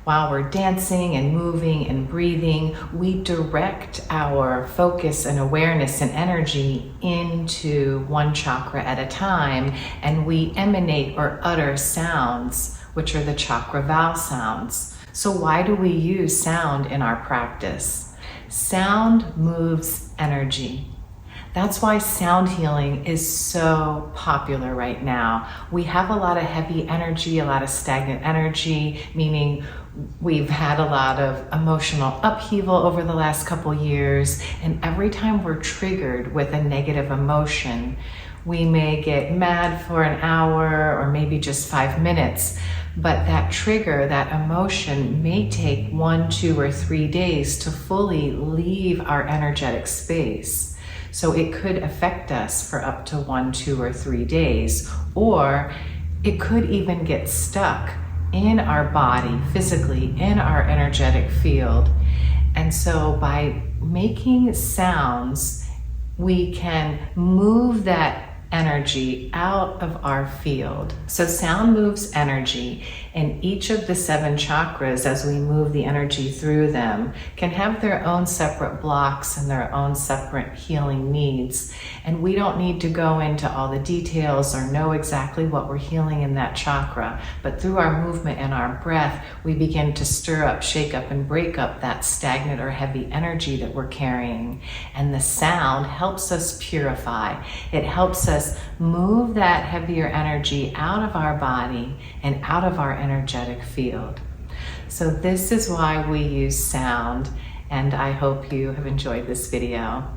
while we're dancing and moving and breathing, we direct our focus and awareness and energy into one chakra at a time, and we emanate or utter sounds, which are the chakra vowel sounds. So why do we use sound in our practice? Sound moves energy. That's why sound healing is so popular right now. We have a lot of heavy energy, a lot of stagnant energy, meaning we've had a lot of emotional upheaval over the last couple years, and every time we're triggered with a negative emotion, we may get mad for an hour or maybe just 5 minutes, but that trigger, that emotion may take 1, 2, or 3 days to fully leave our energetic space. So it could affect us for up to 1, 2, or 3 days, or it could even get stuck in our body, physically, in our energetic field. And so by making sounds, we can move that energy out of our field. So sound moves energy, and each of the 7 chakras, as we move the energy through them, can have their own separate blocks and their own separate healing needs. And we don't need to go into all the details or know exactly what we're healing in that chakra, but through our movement and our breath, we begin to stir up, shake up, and break up that stagnant or heavy energy that we're carrying. And the sound helps us purify. It helps us move that heavier energy out of our body and out of our energetic field. So this is why we use sound, and I hope you have enjoyed this video.